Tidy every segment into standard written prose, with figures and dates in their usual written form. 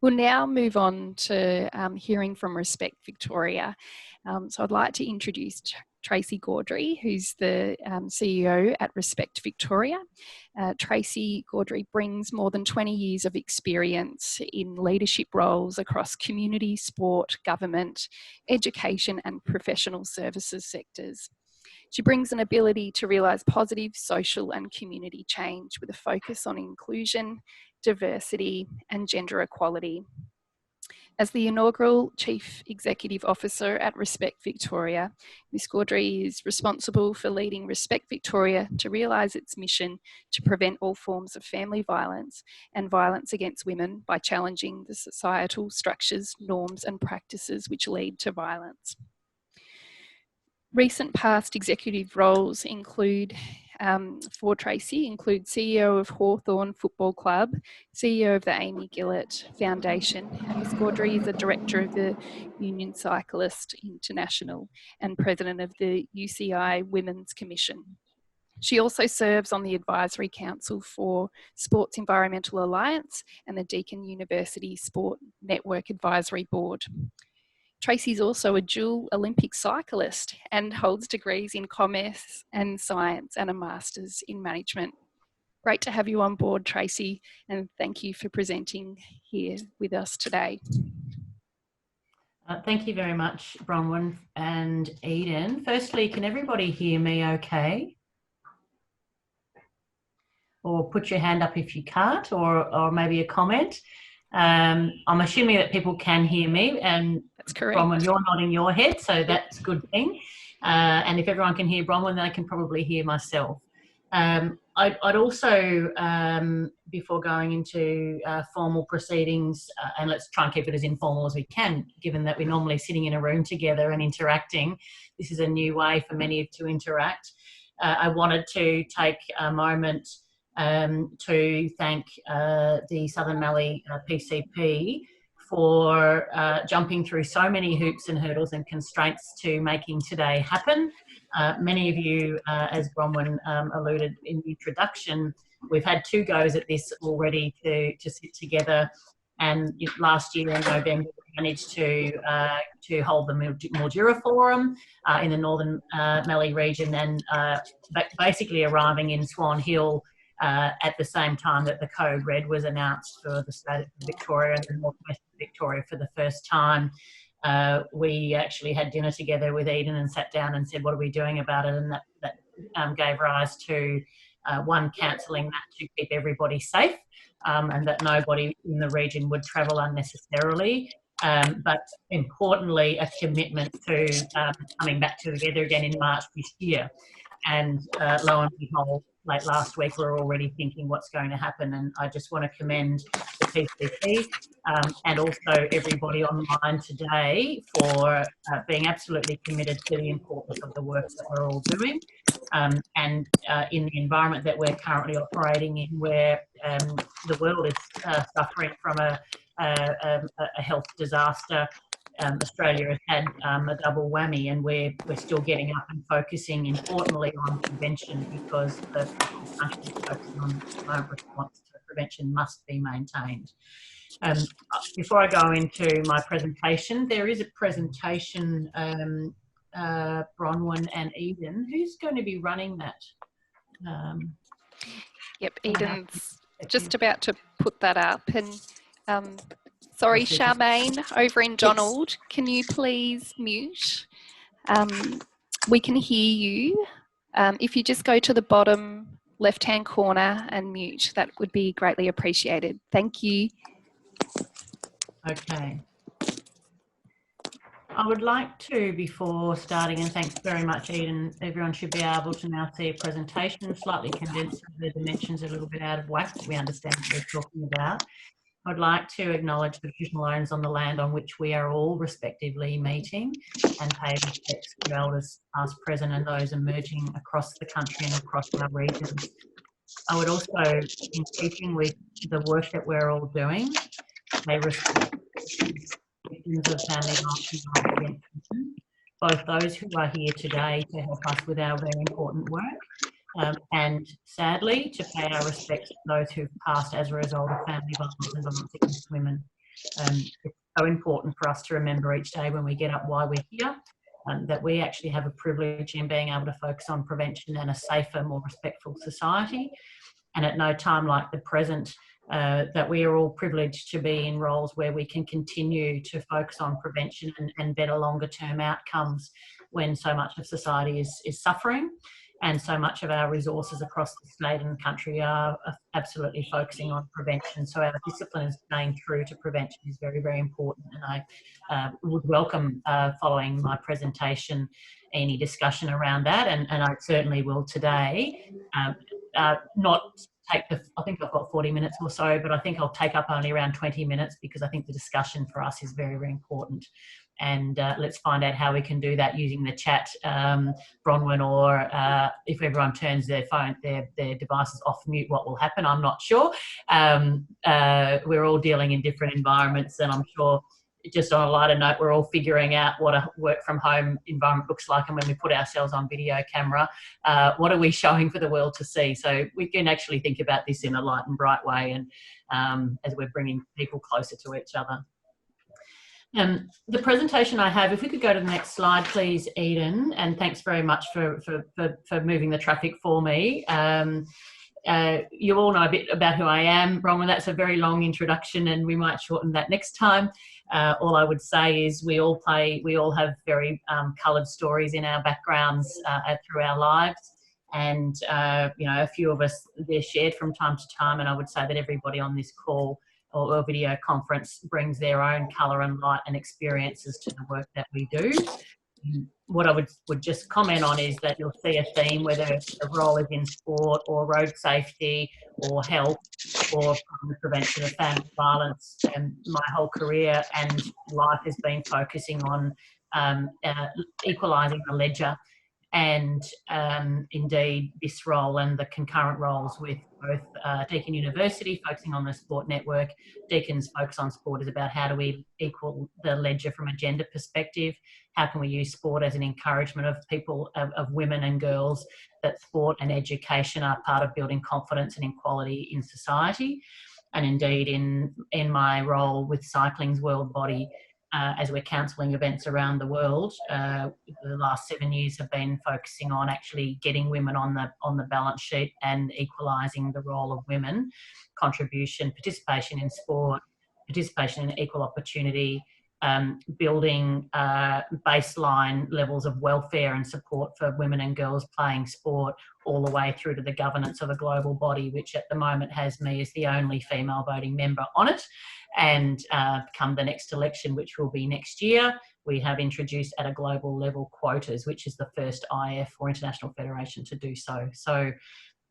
We'll now move on to hearing from Respect Victoria. So I'd like to introduce Tracy Gaudry, who's the CEO at Respect Victoria. Tracy Gaudry brings more than 20 years of experience in leadership roles across community, sport, government, education and professional services sectors. She brings an ability to realise positive social and community change with a focus on inclusion, diversity and gender equality. As the inaugural Chief Executive Officer at Respect Victoria, Ms Gaudry is responsible for leading Respect Victoria to realise its mission to prevent all forms of family violence and violence against women by challenging the societal structures, norms and practices which lead to violence. Recent past executive roles include, for Tracy, include CEO of Hawthorn Football Club, CEO of the Amy Gillett Foundation, and Ms Gaudry is a director of the Union Cyclist International and president of the UCI Women's Commission. She also serves on the Advisory Council for Sports Environmental Alliance and the Deakin University Sport Network Advisory Board. Tracy's also a dual Olympic cyclist and holds degrees in commerce and science and a master's in management. Great to have you on board, Tracy, and thank you for presenting here with us today. Thank you very much, Bronwyn and Eden. Firstly, can everybody hear me okay? Or put your hand up if you can't, or maybe a comment. I'm assuming that people can hear me, and that's correct. Bronwyn, you're nodding your head, so that's a good thing. And if everyone can hear Bronwyn, then I can probably hear myself. I'd also, before going into formal proceedings, and let's try and keep it as informal as we can, given that we're normally sitting in a room together and interacting. This is a new way for many to interact. I wanted to take a moment to thank the Southern Mallee PCP for jumping through so many hoops and hurdles and constraints to making today happen. Many of you, as Bronwyn alluded in the introduction, we've had 2 goes at this already to sit together, and last year in November we managed to hold the Mildura Forum in the Northern Mallee region, and basically arriving in Swan Hill at the same time that the Code Red was announced for the state of Victoria and North West Victoria for the first time. We actually had dinner together with Eden and sat down and said, what are we doing about it? And that gave rise to one, cancelling that to keep everybody safe, and that nobody in the region would travel unnecessarily. But importantly, a commitment to coming back together again in March this year. And lo and behold, late last week, we're already thinking what's going to happen. And I just want to commend the PCP and also everybody online today for being absolutely committed to the importance of the work that we're all doing. And in the environment that we're currently operating in, where the world is suffering from a health disaster, Australia has had a double whammy, and we're still getting up and focusing importantly on prevention, because the country's focusing on climate response to prevention must be maintained. Before I go into my presentation, there is a presentation, Bronwyn and Eden. Who's going to be running that? Yep, Eden's just about to put that up. And sorry, Charmaine, over in Donald, yes. Can you please mute? We can hear you. If you just go to the bottom left-hand corner and mute, that would be greatly appreciated. Thank you. Okay. I would like to, before starting, and thanks very much, Eden, everyone should be able to now see a presentation, slightly condensed, the dimensions a little bit out of whack, but we understand what we're talking about. I'd like to acknowledge the traditional owners on the land on which we are all respectively meeting, and pay respects to elders past, present and those emerging across the country and across our regions. I would also, in keeping with the work that we're all doing, pay respect to victims of family violence, both those who are here today to help us with our very important work, and sadly to pay our respects to those who've passed as a result of family violence and violence against women. It's so important for us to remember each day when we get up why we're here, that we actually have a privilege in being able to focus on prevention and a safer, more respectful society. And at no time like the present, that we are all privileged to be in roles where we can continue to focus on prevention and better longer term outcomes when so much of society is suffering. And so much of our resources across the state and country are absolutely focusing on prevention. So our discipline is staying true to prevention is very, very important. And I would welcome, following my presentation, any discussion around that. And I certainly will today. Not take I think I've got 40 minutes or so, but I think I'll take up only around 20 minutes because I think the discussion for us is very, very important. And let's find out how we can do that using the chat, Bronwyn, or if everyone turns their devices off mute, what will happen, I'm not sure. We're all dealing in different environments, and I'm sure, just on a lighter note, we're all figuring out what a work from home environment looks like, and when we put ourselves on video camera, what are we showing for the world to see? So we can actually think about this in a light and bright way, and as we're bringing people closer to each other. The presentation I have, if we could go to the next slide, please, Eden, and thanks very much for moving the traffic for me. You all know a bit about who I am, Bronwyn. That's a very long introduction, and we might shorten that next time. All I would say is we all have very coloured stories in our backgrounds through our lives, and you know, a few of us, they're shared from time to time, and I would say that everybody on this call or video conference brings their own colour and light and experiences to the work that we do. What I would just comment on is that you'll see a theme, whether the role is in sport or road safety or health or prevention of family violence. And my whole career and life has been focusing on equalising the ledger, and indeed this role and the concurrent roles with both Deakin University, focusing on the sport network. Deakin's focus on sport is about how do we equal the ledger from a gender perspective. How can we use sport as an encouragement of people, of women and girls, that sport and education are part of building confidence and equality in society. And indeed in my role with Cycling's World Body, as we're counselling events around the world, the last 7 years have been focusing on actually getting women on the balance sheet and equalising the role of women, contribution, participation in sport, participation in equal opportunity, building baseline levels of welfare and support for women and girls playing sport, all the way through to the governance of a global body, which at the moment has me as the only female voting member on it. And come the next election, which will be next year, we have introduced at a global level quotas, which is the first IF or International Federation to do so. So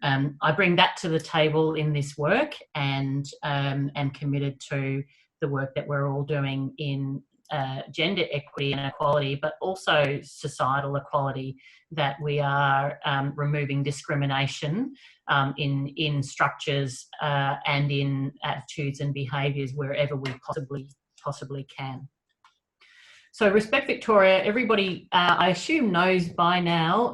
I bring that to the table in this work, and am committed to the work that we're all doing in gender equity and equality, but also societal equality, that we are removing discrimination in structures and in attitudes and behaviours wherever we possibly can. So Respect Victoria, everybody I assume knows by now,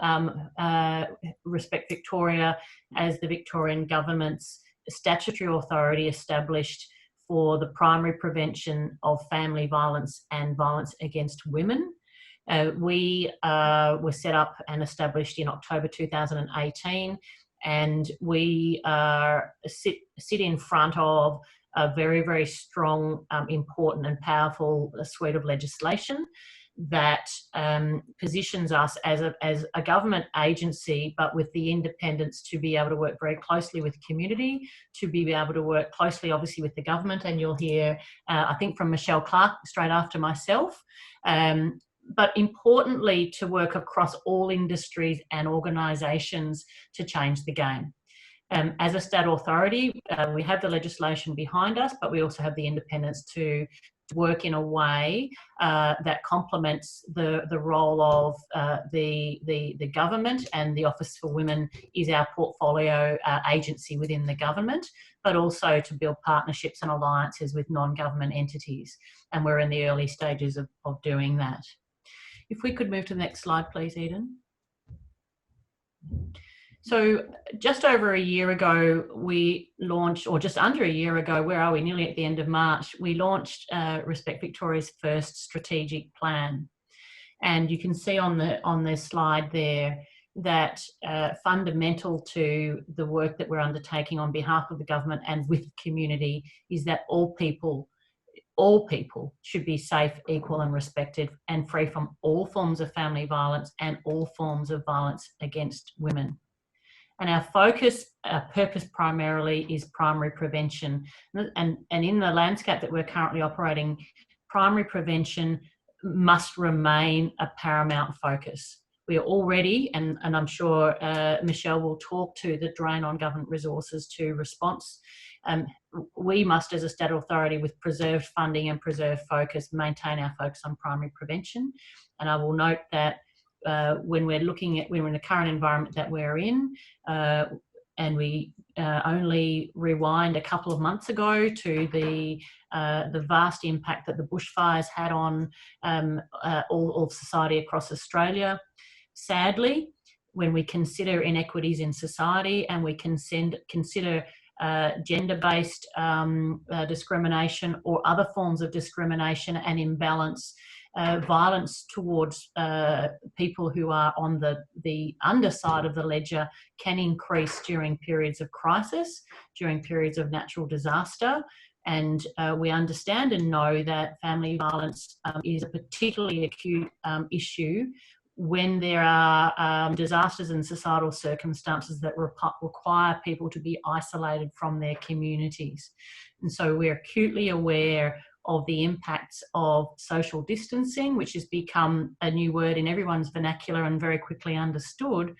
Respect Victoria as the Victorian Government's statutory authority established for the primary prevention of family violence and violence against women. We were set up and established in October 2018, and we sit in front of a very, very strong, important and powerful suite of legislation that positions us as a government agency, but with the independence to be able to work very closely with community, to be able to work closely, obviously, with the government. And you'll hear, I think, from Michelle Clark straight after myself. But importantly, to work across all industries and organisations to change the game. As a state authority, we have the legislation behind us, but we also have the independence to work in a way that complements the role of the government, and the Office for Women is our portfolio agency within the government, but also to build partnerships and alliances with non-government entities. And we're in the early stages of doing that. If we could move to the next slide, please, Eden. So just over a year ago, we launched, or just under a year ago, where are we? Nearly at the end of March, we launched Respect Victoria's first strategic plan. And you can see on the slide there that fundamental to the work that we're undertaking on behalf of the government and with the community is that all people should be safe, equal and respected, and free from all forms of family violence and all forms of violence against women. And our focus, our purpose primarily is primary prevention. And in the landscape that we're currently operating, primary prevention must remain a paramount focus. We are already, and I'm sure Michelle will talk to the drain on government resources to response. We must, as a state authority with preserved funding and preserved focus, maintain our focus on primary prevention. And I will note that when we're in the current environment that we're in, and we only rewind a couple of months ago to the vast impact that the bushfires had on all of society across Australia. Sadly, when we consider inequities in society and we consider gender-based discrimination or other forms of discrimination and imbalance, violence towards people who are on the underside of the ledger can increase during periods of crisis, during periods of natural disaster. And we understand and know that family violence is a particularly acute issue when there are disasters and societal circumstances that require people to be isolated from their communities. And so we're acutely aware of the impacts of social distancing, which has become a new word in everyone's vernacular and very quickly understood,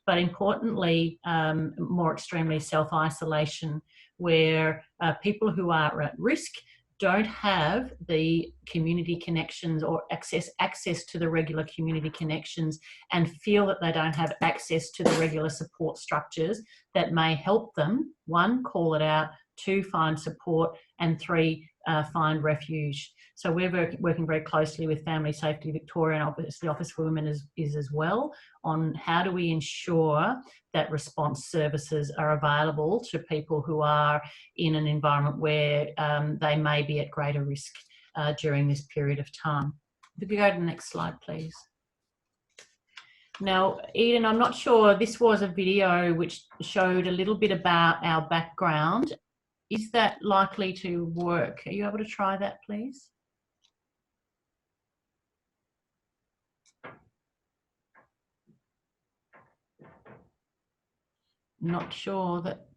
but importantly, more extremely, self-isolation, where people who are at risk don't have the community connections or access to the regular community connections, and feel that they don't have access to the regular support structures that may help them, one, call it out, two, find support, and three, find refuge. So we're working very closely with Family Safety Victoria, and obviously Office for Women is as well, on how do we ensure that response services are available to people who are in an environment where they may be at greater risk during this period of time. If we could go to the next slide, please. Now, Eden, I'm not sure, this was a video which showed a little bit about our background. Is that likely to work? Are you able to try that, please? Not sure that.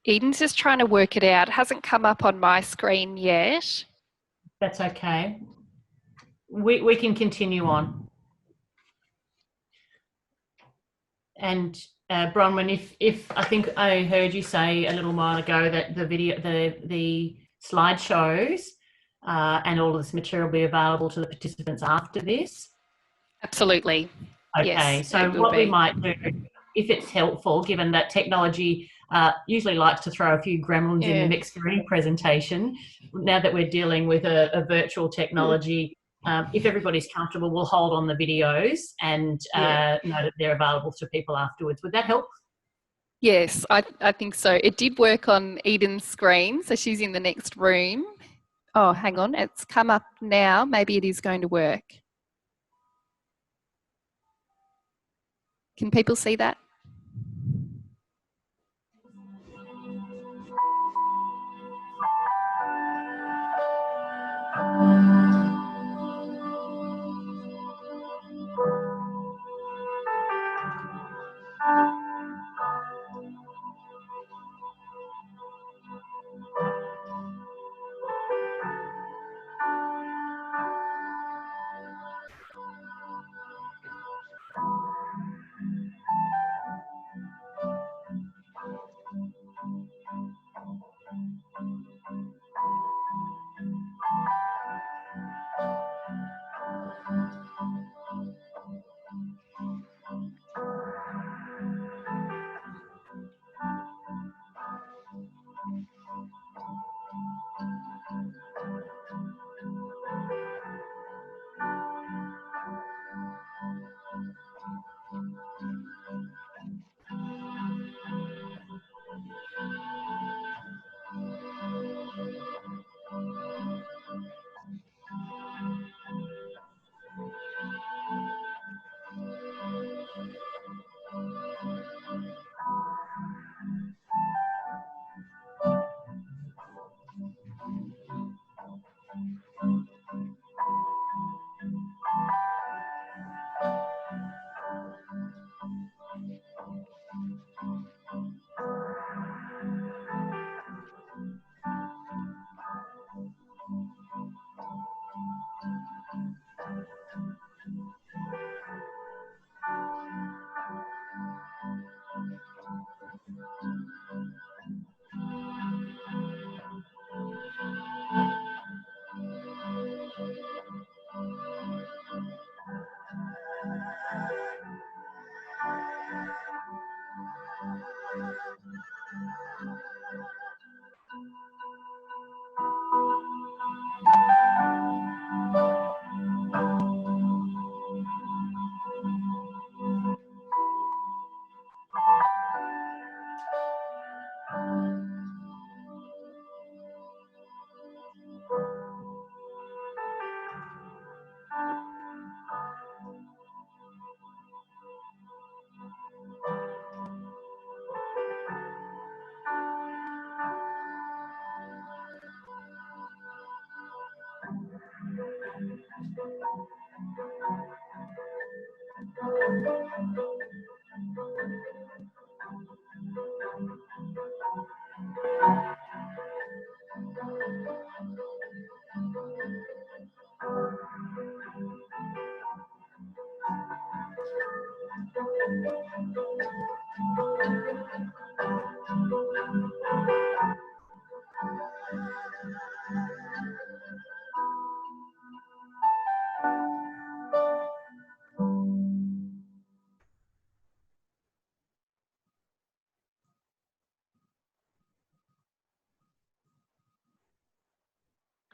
Eden's just trying to work it out. It hasn't come up on my screen yet. That's okay. We can continue on. And Bronwyn, if I think I heard you say a little while ago that the video, the slideshows and all of this material will be available to the participants after this. Absolutely. Okay, yes, so what we might do, if it's helpful, given that technology usually likes to throw a few gremlins in the mix for any presentation, now that we're dealing with a virtual technology, if everybody's comfortable, we'll hold on the videos and know that they're available to people afterwards. Would that help? Yes, I think so. It did work on Eden's screen, so she's in the next room. Oh, hang on, it's come up now. Maybe it is going to work. Can people see that?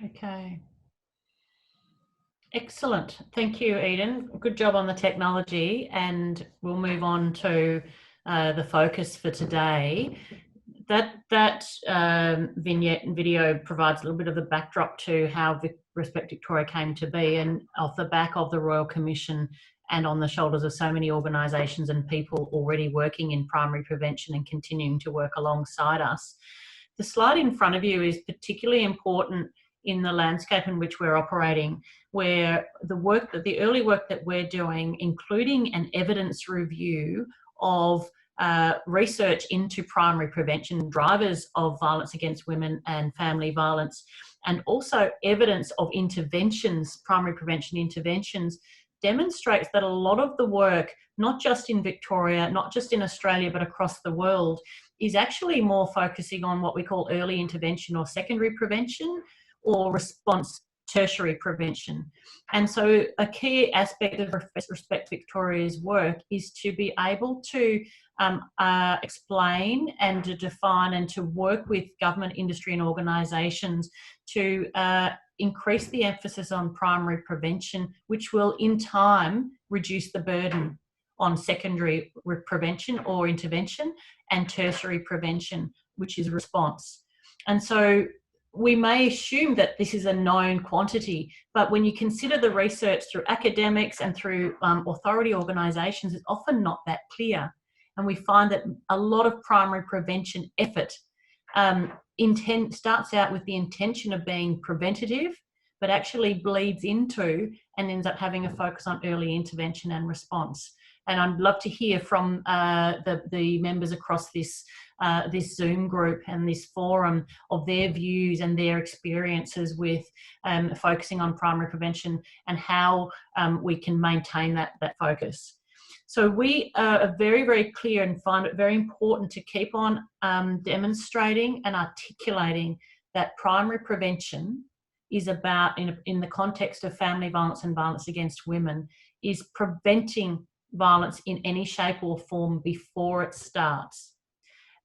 Okay. Excellent. Thank you, Eden. Good job on the technology, and we'll move on to the focus for today. That vignette and video provides a little bit of the backdrop to how Respect Victoria came to be, and off the back of the Royal Commission and on the shoulders of so many organisations and people already working in primary prevention and continuing to work alongside us. The slide in front of you is particularly important in the landscape in which we're operating, where the early work that we're doing, including an evidence review of research into primary prevention, drivers of violence against women and family violence, and also evidence of interventions, primary prevention interventions, demonstrates that a lot of the work, not just in Victoria, not just in Australia, but across the world, is actually more focusing on what we call early intervention or secondary prevention, or response tertiary prevention. And so a key aspect of Respect Victoria's work is to be able to explain and to define and to work with government, industry and organisations to increase the emphasis on primary prevention, which will in time reduce the burden on secondary prevention or intervention, and tertiary prevention, which is response. And so we may assume that this is a known quantity, but when you consider the research through academics and through authority organisations, it's often not that clear. And we find that a lot of primary prevention effort starts out with the intention of being preventative, but actually bleeds into and ends up having a focus on early intervention and response. And I'd love to hear from the members across this Zoom group and this forum of their views and their experiences with focusing on primary prevention and how we can maintain that focus. So we are very, very clear and find it very important to keep on demonstrating and articulating that primary prevention is about, in the context of family violence and violence against women, is preventing violence in any shape or form before it starts,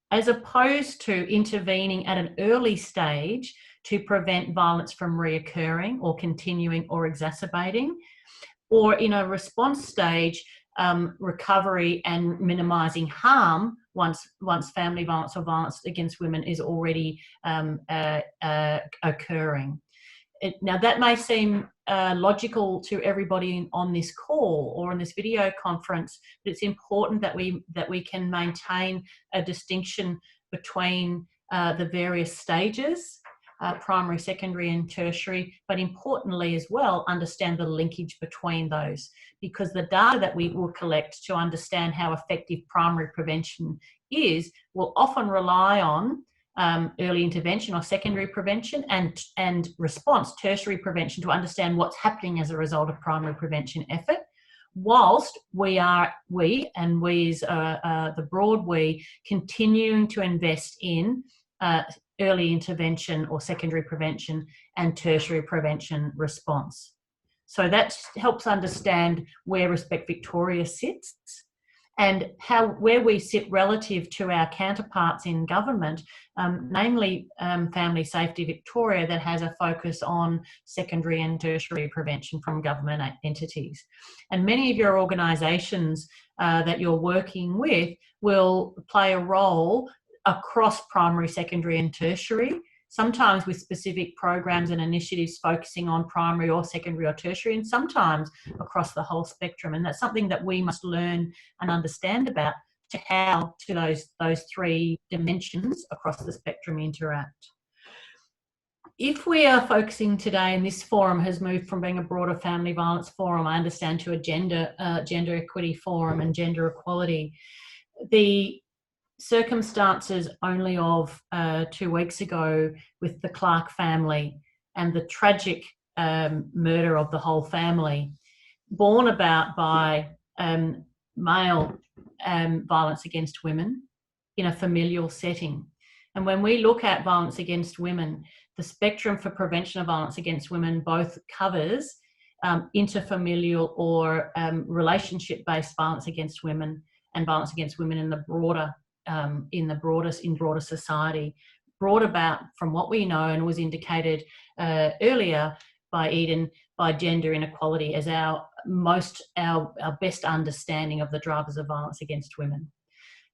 as opposed to intervening at an early stage to prevent violence from reoccurring or continuing or exacerbating, or in a response stage, recovery and minimising harm once family violence or violence against women is already occurring. Now that may seem logical to everybody on this call or on this video conference, but it's important that we can maintain a distinction between the various stages, primary, secondary and tertiary, but importantly as well, understand the linkage between those, because the data that we will collect to understand how effective primary prevention is will often rely on early intervention or secondary prevention and response, tertiary prevention, to understand what's happening as a result of primary prevention effort, whilst we as the broad we, continuing to invest in early intervention or secondary prevention and tertiary prevention response. So that helps understand where Respect Victoria sits and where we sit relative to our counterparts in government, namely Family Safety Victoria, that has a focus on secondary and tertiary prevention from government entities. And many of your organisations that you're working with will play a role across primary, secondary and tertiary, sometimes with specific programs and initiatives focusing on primary or secondary or tertiary, and sometimes across the whole spectrum. And that's something that we must learn and understand about, to how those three dimensions across the spectrum interact. If we are focusing today, and this forum has moved from being a broader family violence forum, I understand, to a gender equity forum and gender equality, the circumstances only of 2 weeks ago with the Clark family and the tragic murder of the whole family, born about by male violence against women in a familial setting. And when we look at violence against women, the spectrum for prevention of violence against women both covers interfamilial or relationship-based violence against women and violence against women in the broader broader society, brought about from what we know and was indicated earlier by Eden, by gender inequality as our best understanding of the drivers of violence against women,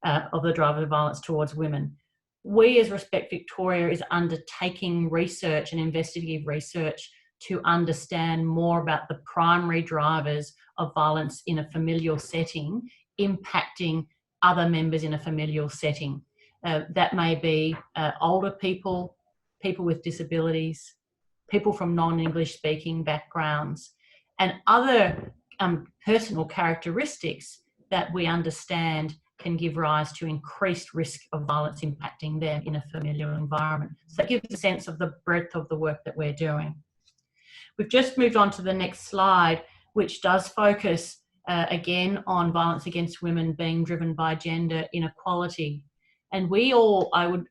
of the drivers of violence towards women. We as Respect Victoria is undertaking research and investigative research to understand more about the primary drivers of violence in a familial setting impacting other members in a familial setting. That may be older people, people with disabilities, people from non-English speaking backgrounds, and other personal characteristics that we understand can give rise to increased risk of violence impacting them in a familial environment. So that gives a sense of the breadth of the work that we're doing. We've just moved on to the next slide, which does focus again on violence against women being driven by gender inequality. And we all, I would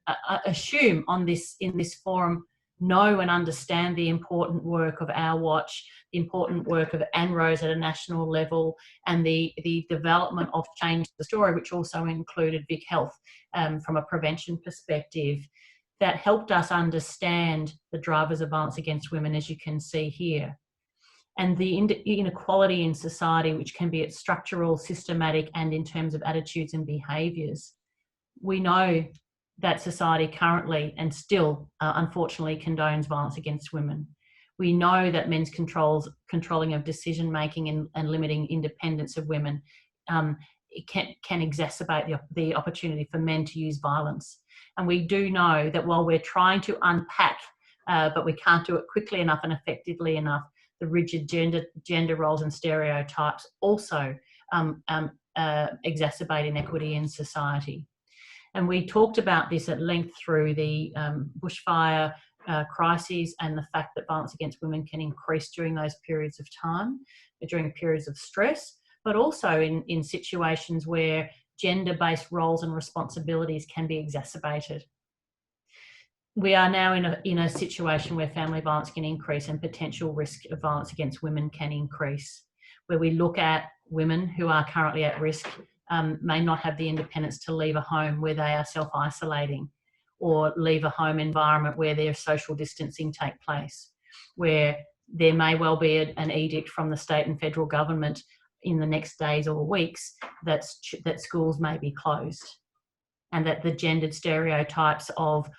assume in this forum, know and understand the important work of Our Watch, the important work of ANROS at a national level, and the development of Change the Story, which also included Vic Health from a prevention perspective, that helped us understand the drivers of violence against women, as you can see here. And the inequality in society, which can be at structural, systematic, and in terms of attitudes and behaviours. We know that society currently and still, unfortunately, condones violence against women. We know that men's controlling of decision-making and limiting independence of women it can exacerbate the opportunity for men to use violence. And we do know that while we're trying to unpack, but we can't do it quickly enough and effectively enough, the rigid gender roles and stereotypes also exacerbate inequity in society. And we talked about this at length through the bushfire crises and the fact that violence against women can increase during those periods of time, during periods of stress, but also in situations where gender-based roles and responsibilities can be exacerbated. We are now in a situation where family violence can increase and potential risk of violence against women can increase, where we look at women who are currently at risk may not have the independence to leave a home where they are self-isolating, or leave a home environment where their social distancing take place, where there may well be an edict from the state and federal government in the next days or weeks that schools may be closed, and that the gendered stereotypes of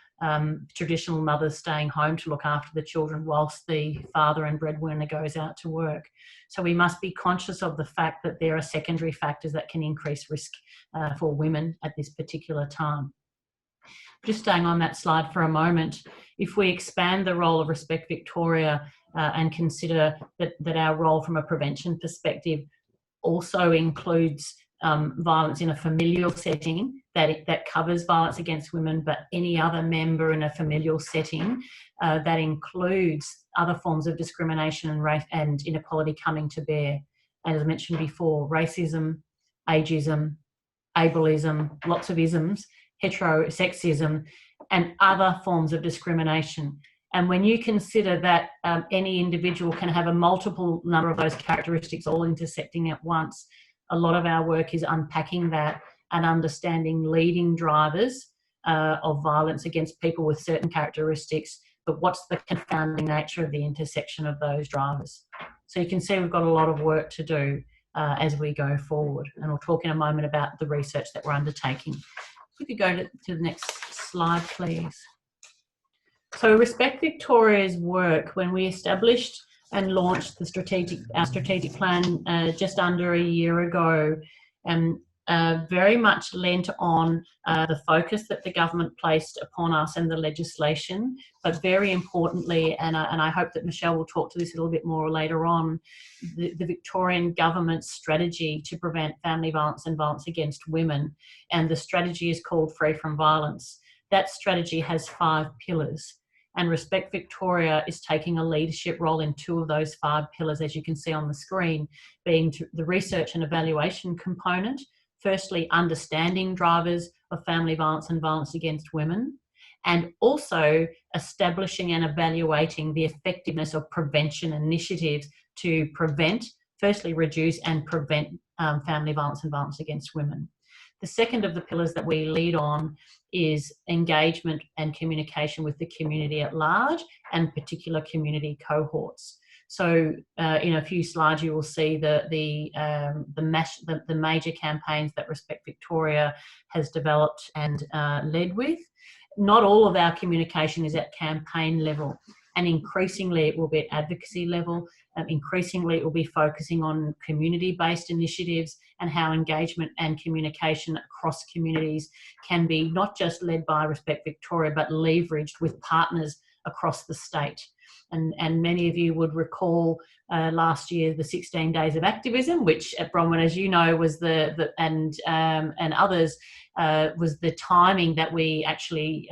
traditional mothers staying home to look after the children whilst the father and breadwinner goes out to work. So we must be conscious of the fact that there are secondary factors that can increase risk for women at this particular time. Just staying on that slide for a moment, if we expand the role of Respect Victoria and consider that our role from a prevention perspective also includes violence in a familial setting, that covers violence against women, but any other member in a familial setting, that includes other forms of discrimination and race and inequality coming to bear. As I mentioned before, racism, ageism, ableism, lots of isms, heterosexism, and other forms of discrimination. And when you consider that any individual can have a multiple number of those characteristics all intersecting at once, a lot of our work is unpacking that and understanding leading drivers of violence against people with certain characteristics, but what's the confounding nature of the intersection of those drivers. So you can see we've got a lot of work to do as we go forward. And we'll talk in a moment about the research that we're undertaking. If we could go to the next slide, please. So Respect Victoria's work, when we established and launched our strategic plan just under a year ago, very much lent on the focus that the government placed upon us and the legislation, but very importantly, and I hope that Michelle will talk to this a little bit more later on, the Victorian government's strategy to prevent family violence and violence against women, and the strategy is called Free from Violence. That strategy has 5 pillars. And Respect Victoria is taking a leadership role in 2 of those 5 pillars, as you can see on the screen, being the research and evaluation component. Firstly, understanding drivers of family violence and violence against women, and also establishing and evaluating the effectiveness of prevention initiatives to prevent, firstly, reduce and prevent family violence and violence against women. The second of the pillars that we lead on is engagement and communication with the community at large and particular community cohorts. So in a few slides, you will see the major campaigns that Respect Victoria has developed and led with. Not all of our communication is at campaign level, and increasingly it will be at advocacy level. Increasingly it will be focusing on community-based initiatives and how engagement and communication across communities can be not just led by Respect Victoria, but leveraged with partners across the state. And many of you would recall last year the 16 days of activism, which at Bronwyn, as you know, was and others was the timing that we actually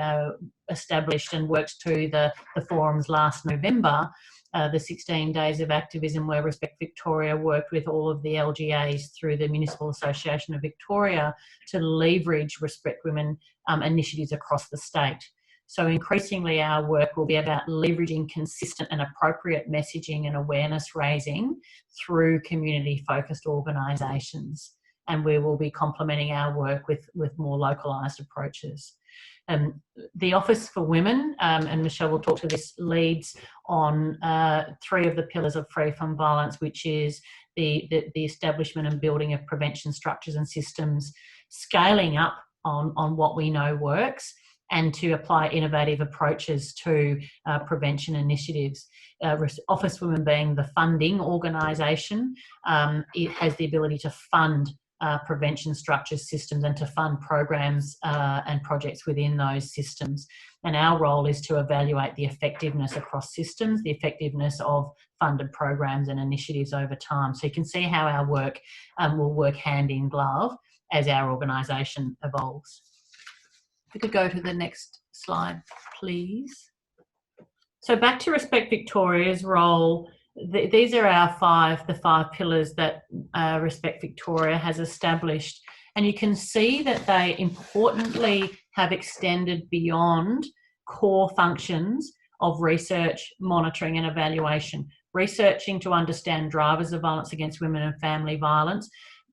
established and worked to the forums last November. The 16 days of activism, where Respect Victoria worked with all of the LGAs through the Municipal Association of Victoria to leverage Respect Women initiatives across the state. So increasingly our work will be about leveraging consistent and appropriate messaging and awareness raising through community-focused organisations. And we will be complementing our work with more localised approaches. The Office for Women, and Michelle will talk to this, leads on 3 of the pillars of Free from Violence, which is the establishment and building of prevention structures and systems, scaling up on what we know works, and to apply innovative approaches to prevention initiatives. Office for Women being the funding organisation, it has the ability to fund prevention structures, systems, and to fund programs and projects within those systems. And our role is to evaluate the effectiveness across systems, the effectiveness of funded programs and initiatives over time. So you can see how our work will work hand in glove as our organisation evolves. If we could go to the next slide, please. So back to Respect Victoria's role. These are the 5 pillars that Respect Victoria has established. And you can see that they importantly have extended beyond core functions of research, monitoring and evaluation. Researching to understand drivers of violence against women and family violence,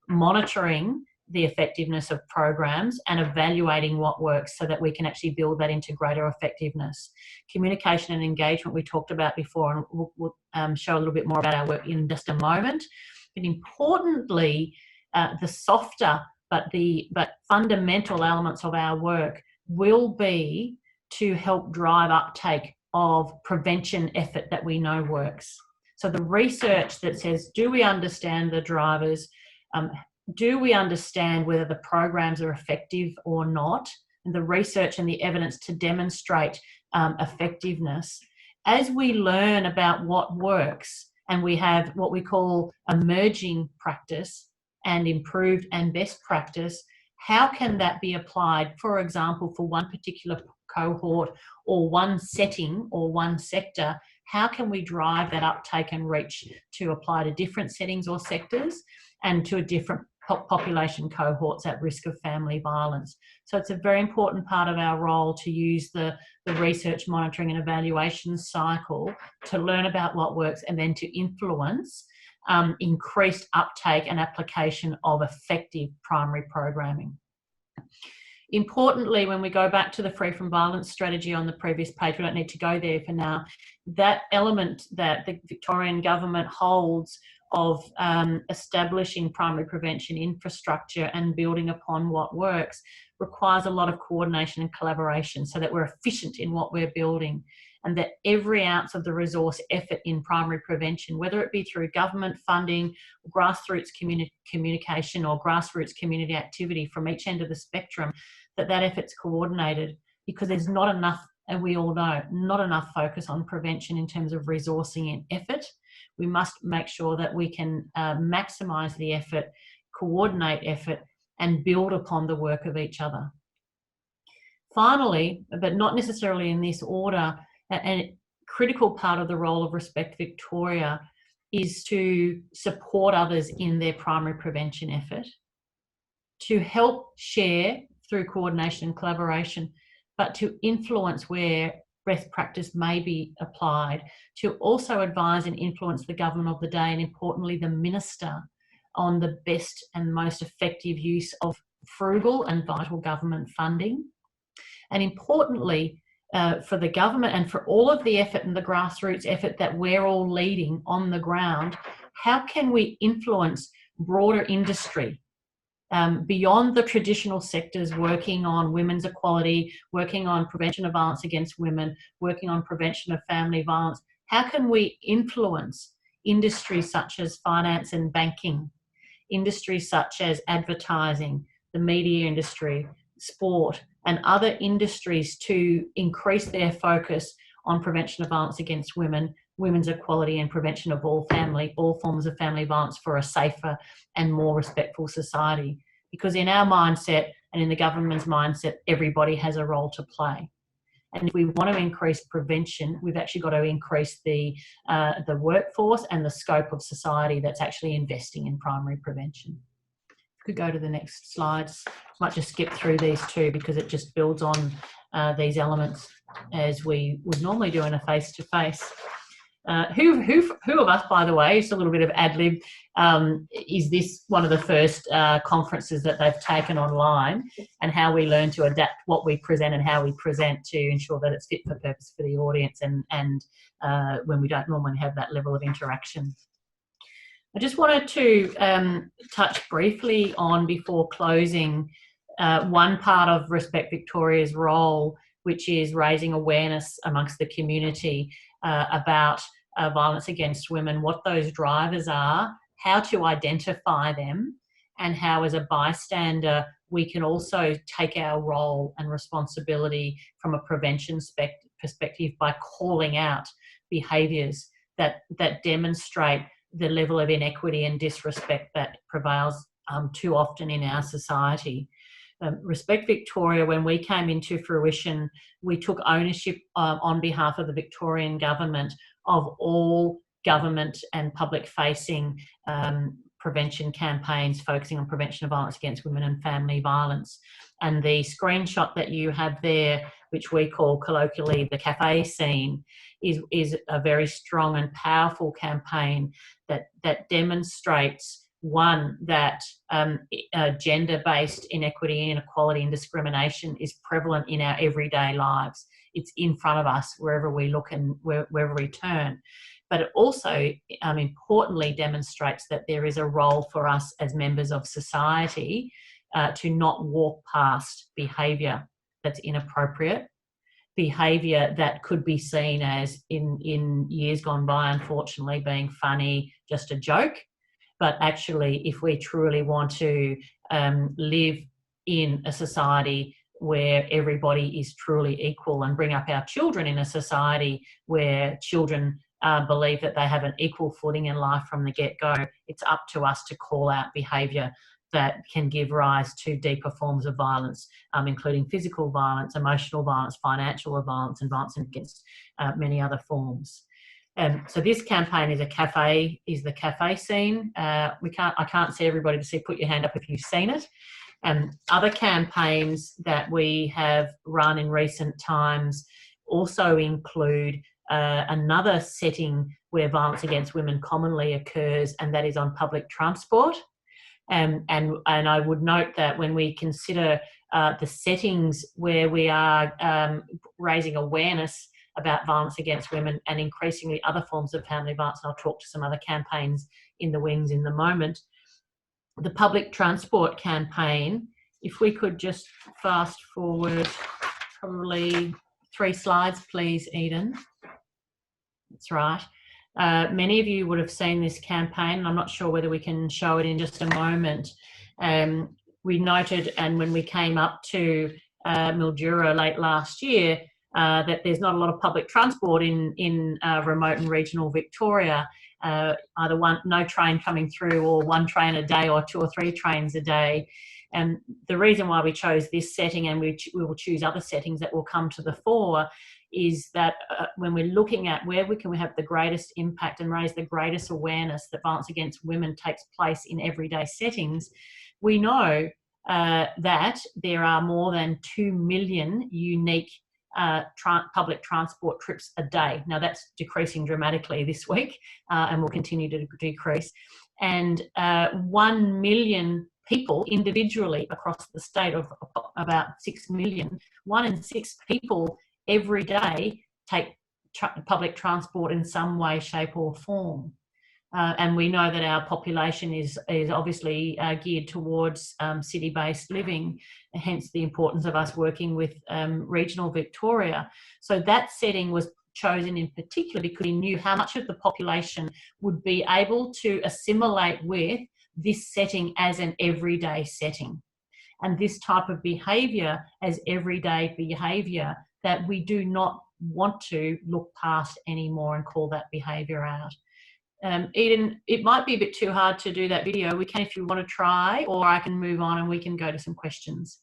monitoring the effectiveness of programs and evaluating what works so that we can actually build that into greater effectiveness. Communication and engagement we talked about before, and we'll show a little bit more about our work in just a moment. But importantly, the softer but fundamental elements of our work will be to help drive uptake of prevention effort that we know works. So the research that says, do we understand the drivers? Do we understand whether the programs are effective or not? And the research and the evidence to demonstrate effectiveness. As we learn about what works, and we have what we call emerging practice and improved and best practice, how can that be applied, for example, for one particular cohort or one setting or one sector? How can we drive that uptake and reach to apply to different settings or sectors and to a different population cohorts at risk of family violence? So it's a very important part of our role to use the research, monitoring and evaluation cycle to learn about what works and then to influence increased uptake and application of effective primary programming. Importantly, when we go back to the Free from Violence strategy on the previous page, we don't need to go there for now, that element that the Victorian government holds of establishing primary prevention infrastructure and building upon what works requires a lot of coordination and collaboration so that we're efficient in what we're building. and that every ounce of the resource effort in primary prevention, whether it be through government funding, grassroots communication or grassroots community activity from each end of the spectrum, that effort's coordinated, because there's not enough, and we all know, not enough focus on prevention in terms of resourcing and effort. We must make sure that we can maximise the effort, coordinate effort, and build upon the work of each other. Finally, but not necessarily in this order, a critical part of the role of Respect Victoria is to support others in their primary prevention effort, to help share through coordination and collaboration, but to influence where best practice may be applied, to also advise and influence the government of the day, and importantly the minister, on the best and most effective use of frugal and vital government funding. And importantly, for the government and for all of the effort and the grassroots effort that we're all leading on the ground, how can we influence broader industry beyond the traditional sectors, working on women's equality, working on prevention of violence against women, working on prevention of family violence? How can we influence industries such as finance and banking, industries such as advertising, the media industry, sport, and other industries to increase their focus on prevention of violence against women, women's equality, and prevention of all forms of family violence for a safer and more respectful society? Because in our mindset and in the government's mindset, everybody has a role to play. And if we want to increase prevention, we've actually got to increase the workforce and the scope of society that's actually investing in primary prevention. Could go to the next slides. I might just skip through these two because it just builds on these elements as we would normally do in a face-to-face. Who of us, by the way, just a little bit of ad lib, is this one of the first conferences that they've taken online, and how we learn to adapt what we present and how we present to ensure that it's fit for purpose for the audience, and when we don't normally have that level of interaction. I just wanted to touch briefly on, before closing, one part of Respect Victoria's role, which is raising awareness amongst the community about violence against women, what those drivers are, how to identify them, and how as a bystander we can also take our role and responsibility from a prevention perspective by calling out behaviours that demonstrate the level of inequity and disrespect that prevails too often in our society. Respect Victoria, when we came into fruition, we took ownership on behalf of the Victorian government of all government and public-facing prevention campaigns focusing on prevention of violence against women and family violence. And the screenshot that you have there, which we call colloquially the cafe scene, is a very strong and powerful campaign that demonstrates, one, that gender-based inequity, inequality and discrimination is prevalent in our everyday lives. It's in front of us wherever we look and wherever we turn. But it also importantly demonstrates that there is a role for us as members of society to not walk past behaviour that's inappropriate, behaviour that could be seen as, in years gone by, unfortunately, being funny, just a joke. But actually, if we truly want to live in a society where everybody is truly equal, and bring up our children in a society where children believe that they have an equal footing in life from the get-go, it's up to us to call out behaviour that can give rise to deeper forms of violence, including physical violence, emotional violence, financial violence, and violence against many other forms. So this campaign is the cafe scene. I can't see everybody to see. Put your hand up if you've seen it. Other campaigns that we have run in recent times also include another setting where violence against women commonly occurs, and that is on public transport. And I would note that when we consider the settings where we are raising awareness about violence against women and increasingly other forms of family violence, and I'll talk to some other campaigns in the wings in the moment, the public transport campaign, if we could just fast forward probably 3 slides, please, Eden. That's right. Many of you would have seen this campaign, and I'm not sure whether we can show it in just a moment. We noted, and when we came up to Mildura late last year, that there's not a lot of public transport in remote and regional Victoria. Either no train coming through, or one train a day, or 2 or 3 trains a day. And the reason why we chose this setting, and we will choose other settings that will come to the fore, is that when we're looking at where we can have the greatest impact and raise the greatest awareness that violence against women takes place in everyday settings, we know that there are more than 2 million unique public transport trips a day. Now that's decreasing dramatically this week and will continue to decrease. And 1 million people individually across the state of about 6 million, 1 in 6 people every day take public transport in some way, shape or form. And we know that our population is obviously geared towards city-based living, hence the importance of us working with regional Victoria. So that setting was chosen in particular because we knew how much of the population would be able to assimilate with this setting as an everyday setting. And this type of behaviour as everyday behaviour that we do not want to look past anymore and call that behaviour out. Eden, it might be a bit too hard to do that video. We can, if you want to try, or I can move on and we can go to some questions.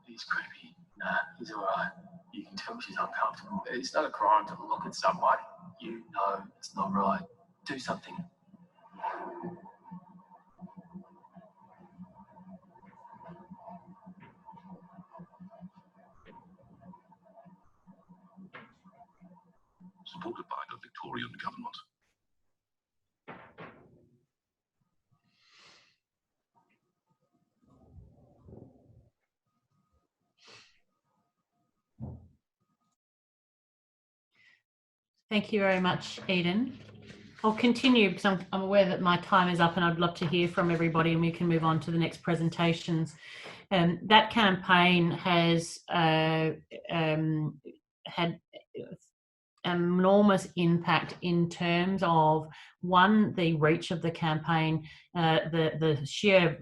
He's creepy. Nah, he's alright. You can tell she's uncomfortable. It's not a crime to look at someone. You know it's not right. Do something. Supported by the Victorian government. Thank you very much, Eden. I'll continue because I'm aware that my time is up and I'd love to hear from everybody, and we can move on to the next presentations. That campaign has had enormous impact in terms of, one, the reach of the campaign, the sheer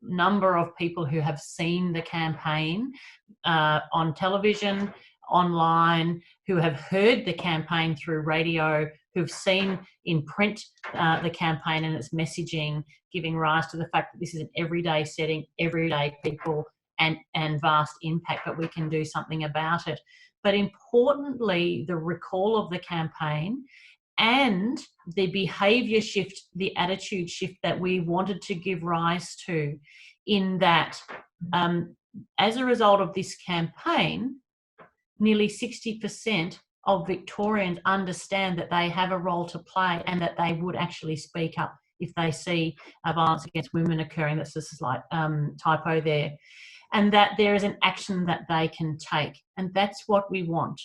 number of people who have seen the campaign on television, online, who have heard the campaign through radio, who've seen in print the campaign and its messaging, giving rise to the fact that this is an everyday setting, everyday people, and vast impact, but we can do something about it. But importantly, the recall of the campaign and the behaviour shift, the attitude shift that we wanted to give rise to, in that as a result of this campaign, nearly 60% of Victorians understand that they have a role to play and that they would actually speak up if they see violence against women occurring. That's just a slight typo there. And that there is an action that they can take. And that's what we want.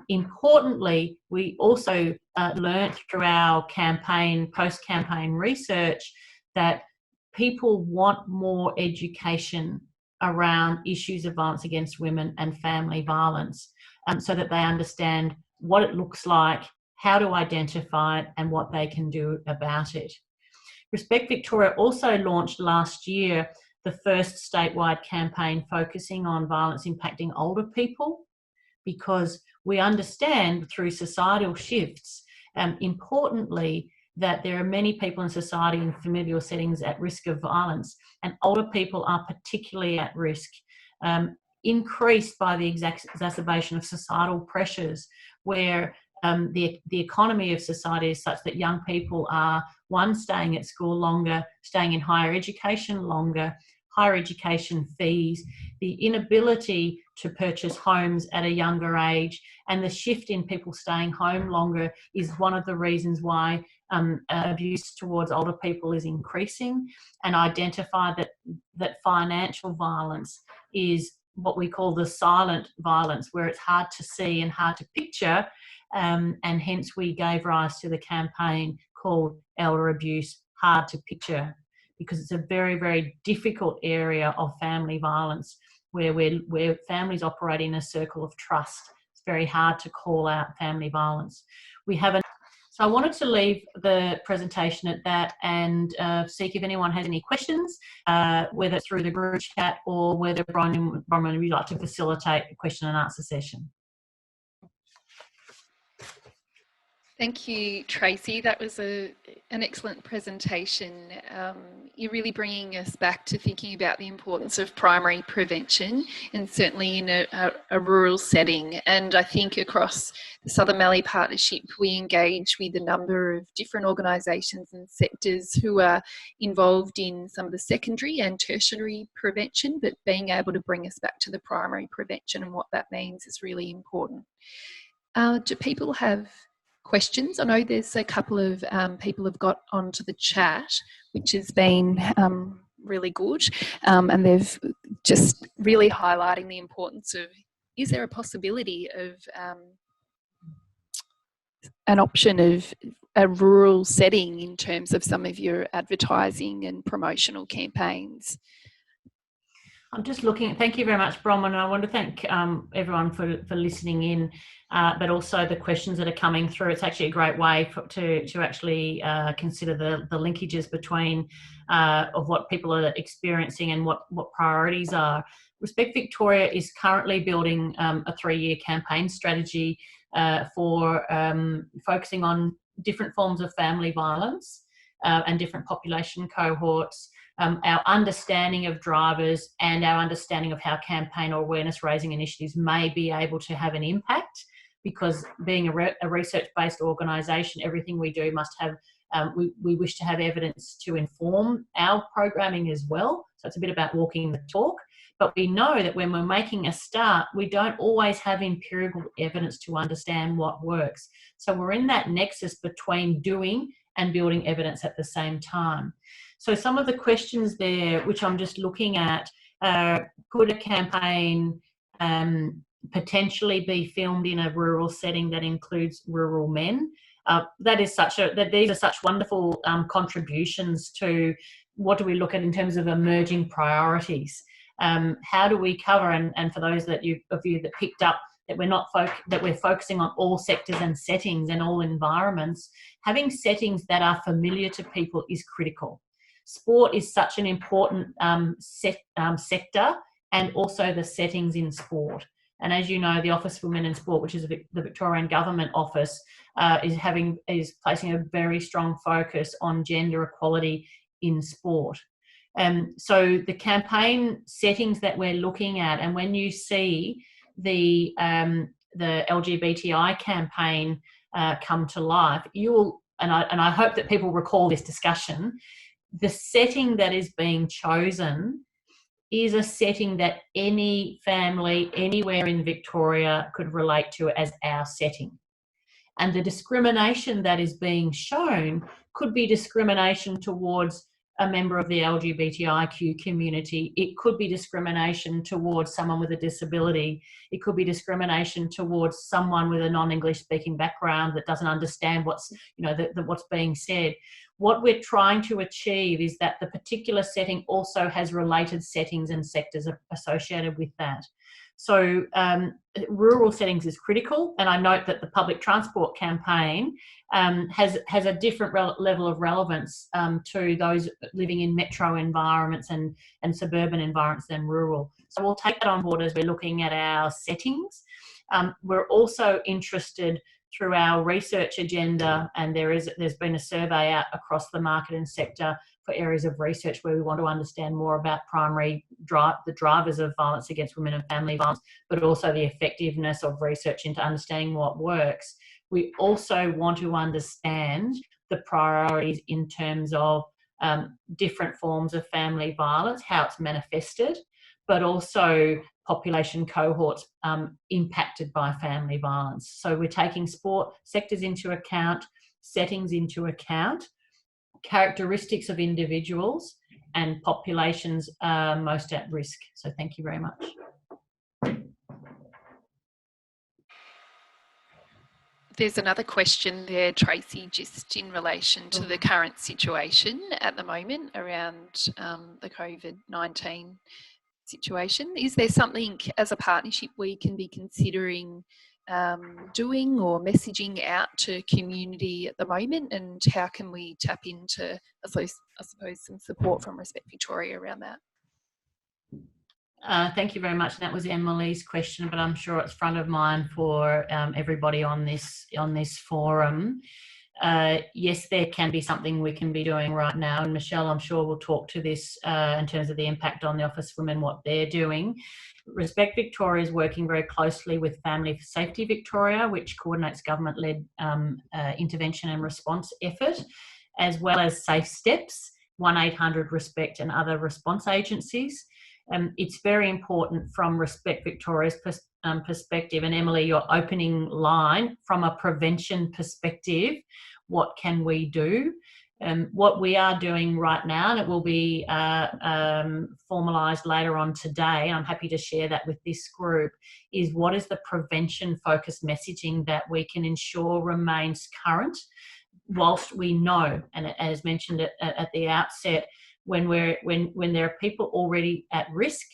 Importantly, we also learnt through our campaign, post-campaign research, that people want more education around issues of violence against women and family violence, so that they understand what it looks like, how to identify it, and what they can do about it. Respect Victoria also launched last year the first statewide campaign focusing on violence impacting older people, because we understand through societal shifts, importantly, that there are many people in society in familial settings at risk of violence, and older people are particularly at risk, increased by the exacerbation of societal pressures, where the economy of society is such that young people are, one, staying at school longer, staying in higher education longer, higher education fees, the inability to purchase homes at a younger age, and the shift in people staying home longer is one of the reasons why abuse towards older people is increasing, and identify that financial violence is what we call the silent violence, where it's hard to see and hard to picture, and hence we gave rise to the campaign called Elder Abuse Hard to Picture, because it's a very, very difficult area of family violence where families operate in a circle of trust. It's very hard to call out family violence. So I wanted to leave the presentation at that and seek if anyone has any questions, whether it's through the group chat or whether Bronwyn would like to facilitate a question and answer session. Thank you, Tracy. That was an excellent presentation. You're really bringing us back to thinking about the importance of primary prevention, and certainly in a rural setting. And I think across the Southern Mallee Partnership, we engage with a number of different organisations and sectors who are involved in some of the secondary and tertiary prevention, but being able to bring us back to the primary prevention and what that means is really important. Do people have questions? I know there's a couple of people have got onto the chat, which has been really good, and they've just really highlighting the importance of, is there a possibility of an option of a rural setting in terms of some of your advertising and promotional campaigns? I'm just looking. Thank you very much, Bronwyn. I want to thank everyone for listening in, but also the questions that are coming through. It's actually a great way to actually consider the linkages between of what people are experiencing and what priorities are. Respect Victoria is currently building a 3-year campaign strategy for focusing on different forms of family violence and different population cohorts. Our understanding of drivers and our understanding of how campaign or awareness raising initiatives may be able to have an impact, because being a research-based organisation, everything we do must have, we wish to have evidence to inform our programming as well. So it's a bit about walking the talk. But we know that when we're making a start, we don't always have empirical evidence to understand what works. So we're in that nexus between doing and building evidence at the same time. So some of the questions there, which I'm just looking at, could a campaign potentially be filmed in a rural setting that includes rural men? These are such wonderful contributions to what do we look at in terms of emerging priorities. How do we cover, and for those of you that picked up that we're focusing on all sectors and settings and all environments, having settings that are familiar to people is critical. Sport is such an important sector, and also the settings in sport. And as you know, the Office for Women in Sport, which is the Victorian Government Office, is placing a very strong focus on gender equality in sport. So the campaign settings that we're looking at, and when you see the LGBTI campaign come to life, and I hope that people recall this discussion. The setting that is being chosen is a setting that any family anywhere in Victoria could relate to as our setting. And the discrimination that is being shown could be discrimination towards a member of the LGBTIQ community. It could be discrimination towards someone with a disability. It could be discrimination towards someone with a non-English speaking background that doesn't understand what's being said. What we're trying to achieve is that the particular setting also has related settings and sectors associated with that. So rural settings is critical, and I note that the public transport campaign has a different level of relevance to those living in metro environments and suburban environments than rural. So we'll take that on board as we're looking at our settings. We're also interested through our research agenda, and there's been a survey out across the market and sector for areas of research where we want to understand more about the drivers of violence against women and family violence, but also the effectiveness of research into understanding what works. We also want to understand the priorities in terms of different forms of family violence, how it's manifested, but also population cohorts impacted by family violence. So we're taking sport sectors into account, settings into account, characteristics of individuals and populations most at risk. So thank you very much. There's another question there, Tracy, just in relation to the current situation at the moment around the COVID-19 situation. Is there something as a partnership we can be considering doing or messaging out to community at the moment, and how can we tap into, I suppose, some support from Respect Victoria around that? Thank you very much. That was Emily's question, but I'm sure it's front of mind for everybody on this forum. Yes, there can be something we can be doing right now, and Michelle, I'm sure, will talk to this in terms of the impact on the Office of Women, what they're doing. Respect Victoria is working very closely with Family Safety Victoria, which coordinates government-led intervention and response effort, as well as Safe Steps, 1-800-RESPECT and other response agencies. It's very important from Respect Victoria's perspective, and Emily, your opening line, from a prevention perspective, what can we do? What we are doing right now, and it will be formalised later on today, I'm happy to share that with this group, is what is the prevention-focused messaging that we can ensure remains current, whilst we know, and as mentioned at the outset, when there are people already at risk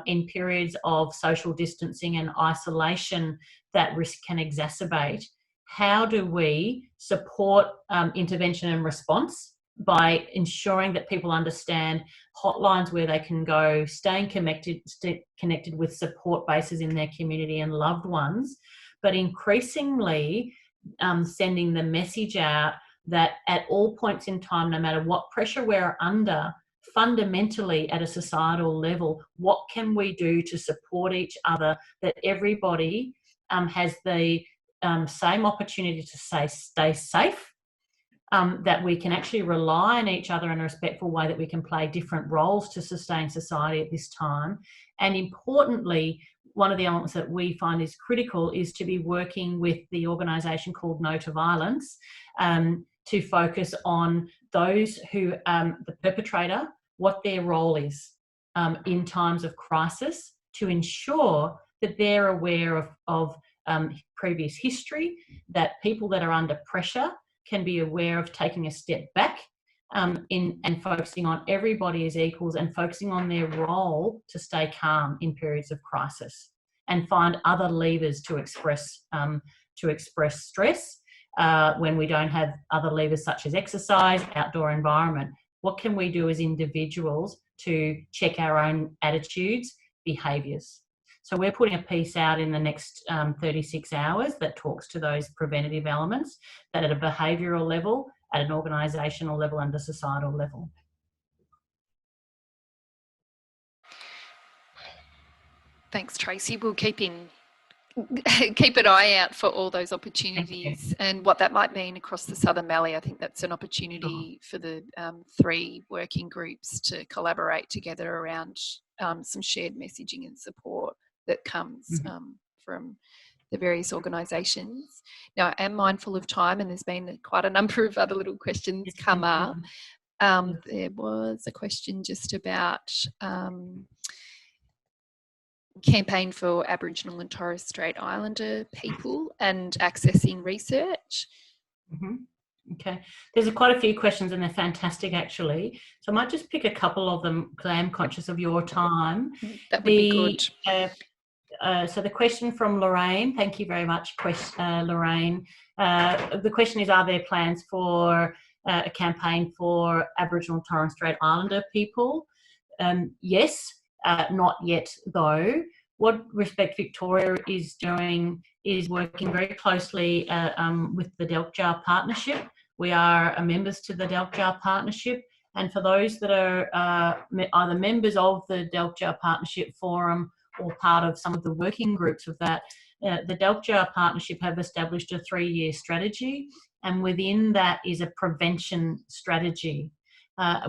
in periods of social distancing and isolation, that risk can exacerbate. How do we support intervention and response by ensuring that people understand hotlines where they can go, staying connected with support bases in their community and loved ones, but increasingly sending the message out that at all points in time, no matter what pressure we're under, fundamentally at a societal level, what can we do to support each other, that everybody has the same opportunity to stay safe, that we can actually rely on each other in a respectful way, that we can play different roles to sustain society at this time. And importantly, one of the elements that we find is critical is to be working with the organisation called No to Violence, to focus on those who, the perpetrator, what their role is in times of crisis, to ensure that they're aware of previous history, that people that are under pressure can be aware of taking a step back and focusing on everybody as equals, and focusing on their role to stay calm in periods of crisis, and find other levers to express stress. When we don't have other levers such as exercise, outdoor environment, what can we do as individuals to check our own attitudes, behaviours? So we're putting a piece out in the next 36 hours that talks to those preventative elements, that at a behavioural level, at an organisational level, and a societal level. Thanks, Tracy. We'll keep an eye out for all those opportunities and what that might mean across the Southern Mallee. I think that's an opportunity for the 3 working groups to collaborate together around some shared messaging and support that comes from the various organisations. Now, I am mindful of time, and there's been quite a number of other little questions come up. There was a question just about campaign for Aboriginal and Torres Strait Islander people and accessing research. Okay, there's quite a few questions, and they're fantastic actually. So I might just pick a couple of them because I am conscious of your time. That would be good. So the question from Lorraine, thank you very much, Lorraine. The question is, are there plans for a campaign for Aboriginal and Torres Strait Islander people? Yes, not yet though. What Respect Victoria is doing is working very closely with the Delk-Jar Partnership. We are members to the Delk-Jar Partnership, and for those that are either members of the Delk-Jar Partnership Forum or part of some of the working groups of that, the Delk-Jar Partnership have established a 3-year strategy, and within that is a prevention strategy.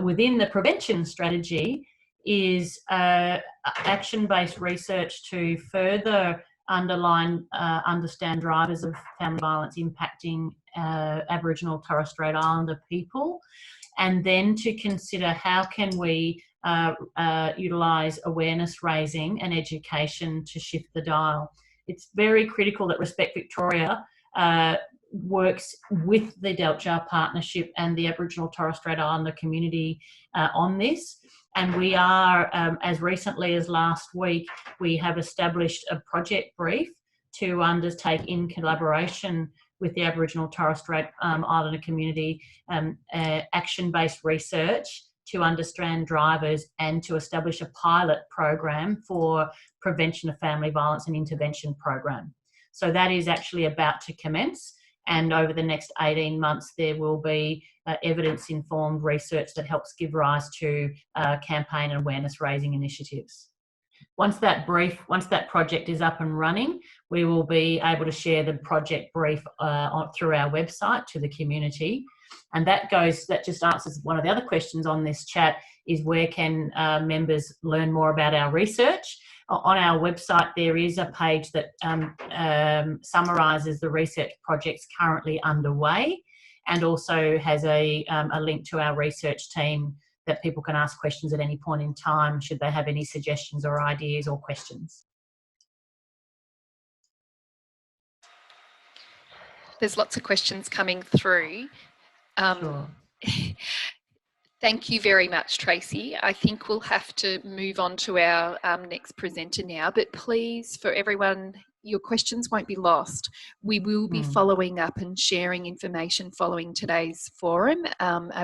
within the prevention strategy is action-based research to further understand drivers of family violence impacting Aboriginal Torres Strait Islander people, and then to consider how can we utilise awareness raising and education to shift the dial. It's very critical that Respect Victoria works with the Deltjar Partnership and the Aboriginal Torres Strait Islander community on this. And we are, as recently as last week, we have established a project brief to undertake in collaboration with the Aboriginal Torres Strait Islander community action-based research to understand drivers and to establish a pilot program for prevention of family violence and intervention program. So that is actually about to commence, and over the next 18 months there will be evidence-informed research that helps give rise to campaign and awareness raising initiatives. Once that project is up and running, we will be able to share the project brief through our website to the community. And that just answers one of the other questions on this chat, is where can members learn more about our research. On our website, there is a page that summarises the research projects currently underway, and also has a link to our research team that people can ask questions at any point in time should they have any suggestions or ideas or questions. There's lots of questions coming through. Sure. Thank you very much, Tracy. I think we'll have to move on to our next presenter now, but please, for everyone, your questions won't be lost. We will be following up and sharing information following today's forum.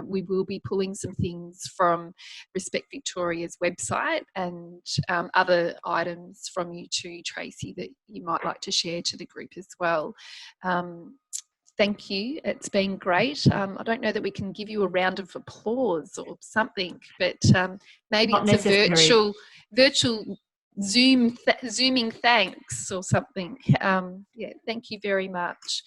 We will be pulling some things from Respect Victoria's website and other items from you too, Tracy, that you might like to share to the group as well. Thank you. It's been great. I don't know that we can give you a round of applause or something, but maybe Not it's necessary. a virtual zooming thanks or something. Yeah, thank you very much.